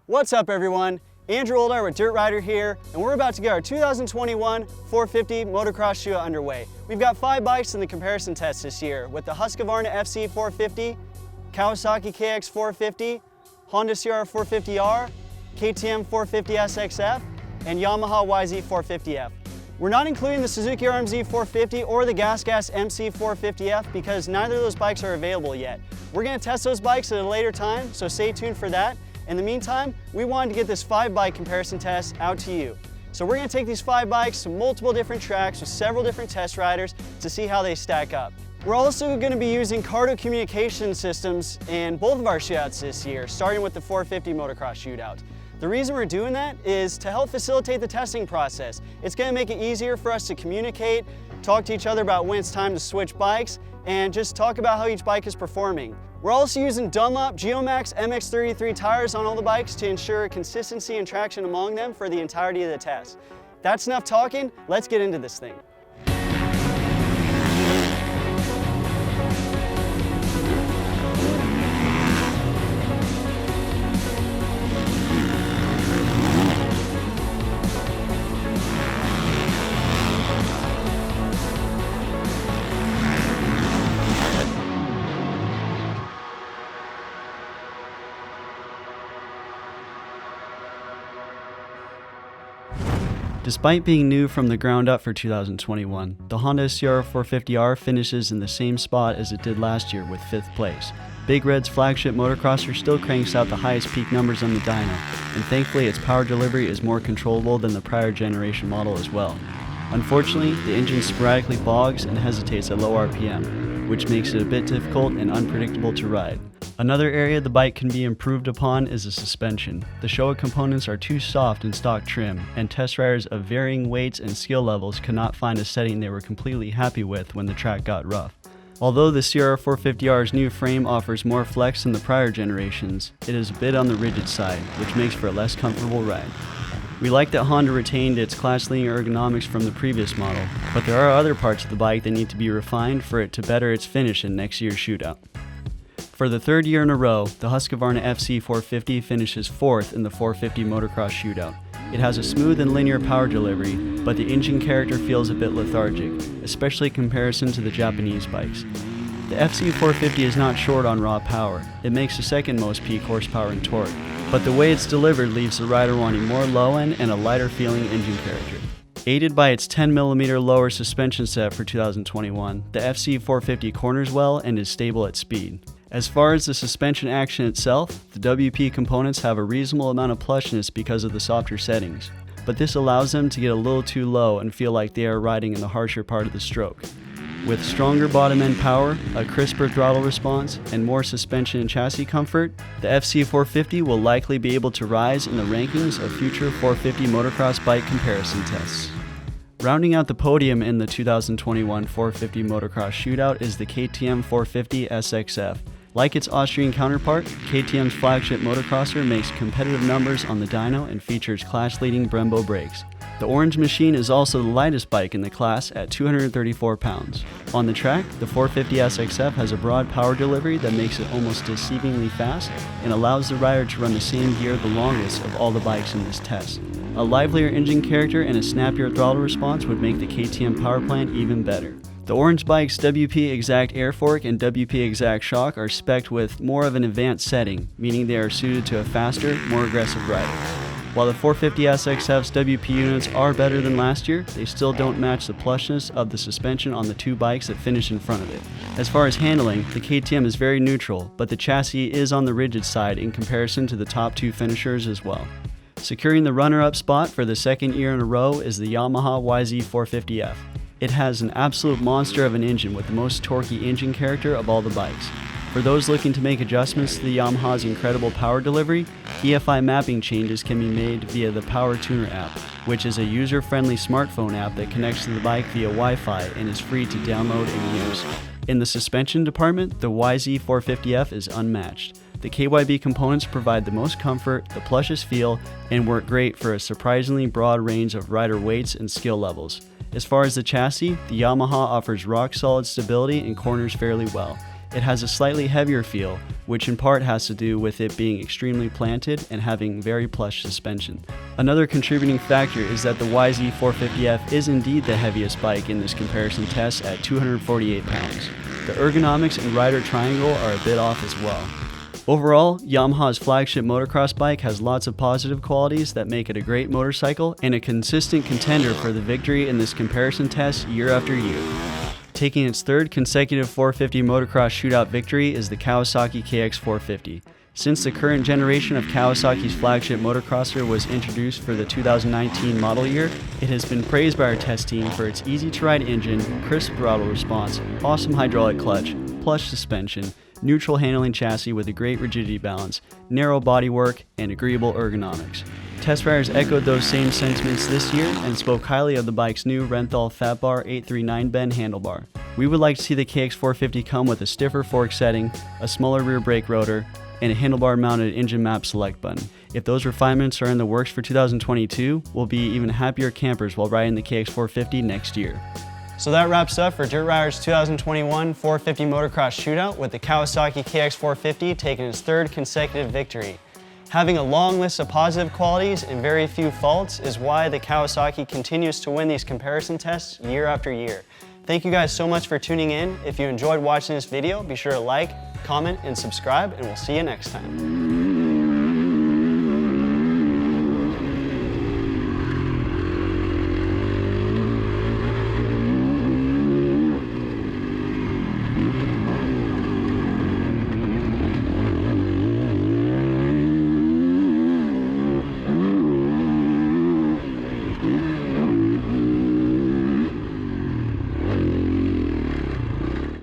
What's up everyone? Andrew Oldar with Dirt Rider here, and we're about to get our 2021 450 Motocross Shootout underway. We've got 5 bikes in the comparison test this year with the Husqvarna FC 450, Kawasaki KX 450, Honda CR 450R, KTM 450 SXF, and Yamaha YZ 450F. We're not including the Suzuki RMZ 450 or the GasGas MC 450F because neither of those bikes are available yet. We're going to test those bikes at a later time, so stay tuned for that. In the meantime, we wanted to get this 5-bike comparison test out to you. So we're going to take these 5 bikes to multiple different tracks with several different test riders to see how they stack up. We're also going to be using Cardo communication systems in both of our shootouts this year, starting with the 450 Motocross Shootout. The reason we're doing that is to help facilitate the testing process. It's going to make it easier for us to communicate, talk to each other about when it's time to switch bikes, and just talk about how each bike is performing. We're also using Dunlop Geomax MX33 tires on all the bikes to ensure consistency and traction among them for the entirety of the test. That's enough talking, let's get into this thing. Despite being new from the ground up for 2021, the Honda CR 450R finishes in the same spot as it did last year with 5th place. Big Red's flagship motocrosser still cranks out the highest peak numbers on the dyno, and thankfully its power delivery is more controllable than the prior generation model as well. Unfortunately, the engine sporadically bogs and hesitates at low RPM, which makes it a bit difficult and unpredictable to ride. Another area the bike can be improved upon is the suspension. The Showa components are too soft in stock trim, and test riders of varying weights and skill levels could not find a setting they were completely happy with when the track got rough. Although the CR 450R's new frame offers more flex than the prior generations, it is a bit on the rigid side, which makes for a less comfortable ride. We like that Honda retained its class-leading ergonomics from the previous model, but there are other parts of the bike that need to be refined for it to better its finish in next year's shootout. For the 3rd year in a row, the Husqvarna FC 450 finishes 4th in the 450 Motocross Shootout. It has a smooth and linear power delivery, but the engine character feels a bit lethargic, especially in comparison to the Japanese bikes. The FC 450 is not short on raw power. It makes the 2nd most peak horsepower and torque, but the way it's delivered leaves the rider wanting more low-end and a lighter feeling engine character. Aided by its 10mm lower suspension set for 2021, the FC 450 corners well and is stable at speed. As far as the suspension action itself, the WP components have a reasonable amount of plushness because of the softer settings, but this allows them to get a little too low and feel like they are riding in the harsher part of the stroke. With stronger bottom end power, a crisper throttle response, and more suspension and chassis comfort, the FC 450 will likely be able to rise in the rankings of future 450 motocross bike comparison tests. Rounding out the podium in the 2021 450 Motocross Shootout is the KTM 450 SXF. Like its Austrian counterpart, KTM's flagship motocrosser makes competitive numbers on the dyno and features class-leading Brembo brakes. The orange machine is also the lightest bike in the class at 234 pounds. On the track, the 450 SXF has a broad power delivery that makes it almost deceivingly fast and allows the rider to run the same gear the longest of all the bikes in this test. A livelier engine character and a snappier throttle response would make the KTM power plant even better. The orange bike's WP Exact air fork and WP Exact shock are spec'd with more of an advanced setting, meaning they are suited to a faster, more aggressive rider. While the 450 SXF's WP units are better than last year, they still don't match the plushness of the suspension on the 2 bikes that finish in front of it. As far as handling, the KTM is very neutral, but the chassis is on the rigid side in comparison to the top 2 finishers as well. Securing the runner-up spot for the 2nd year in a row is the Yamaha YZ 450F. It has an absolute monster of an engine with the most torquey engine character of all the bikes. For those looking to make adjustments to the Yamaha's incredible power delivery, EFI mapping changes can be made via the Power Tuner app, which is a user-friendly smartphone app that connects to the bike via Wi-Fi and is free to download and use. In the suspension department, the YZ 450F is unmatched. The KYB components provide the most comfort, the plushest feel, and work great for a surprisingly broad range of rider weights and skill levels. As far as the chassis, the Yamaha offers rock-solid stability and corners fairly well. It has a slightly heavier feel, which in part has to do with it being extremely planted and having very plush suspension. Another contributing factor is that the YZ450F is indeed the heaviest bike in this comparison test at 248 pounds. The ergonomics and rider triangle are a bit off as well. Overall, Yamaha's flagship motocross bike has lots of positive qualities that make it a great motorcycle and a consistent contender for the victory in this comparison test year after year. Taking its third consecutive 450 Motocross Shootout victory is the Kawasaki KX450. Since the current generation of Kawasaki's flagship motocrosser was introduced for the 2019 model year, it has been praised by our test team for its easy-to-ride engine, crisp throttle response, awesome hydraulic clutch, plush suspension, neutral handling chassis with a great rigidity balance, narrow bodywork, and agreeable ergonomics. Test riders echoed those same sentiments this year and spoke highly of the bike's new Renthal Fat Bar 839 bend handlebar. We would like to see the KX450 come with a stiffer fork setting, a smaller rear brake rotor, and a handlebar-mounted engine map select button. If those refinements are in the works for 2022, we'll be even happier campers while riding the KX450 next year. So that wraps up for Dirt Rider's 2021 450 Motocross Shootout, with the Kawasaki KX450 taking its third consecutive victory. Having a long list of positive qualities and very few faults is why the Kawasaki continues to win these comparison tests year after year. Thank you guys so much for tuning in. If you enjoyed watching this video, be sure to like, comment, and subscribe, and we'll see you next time.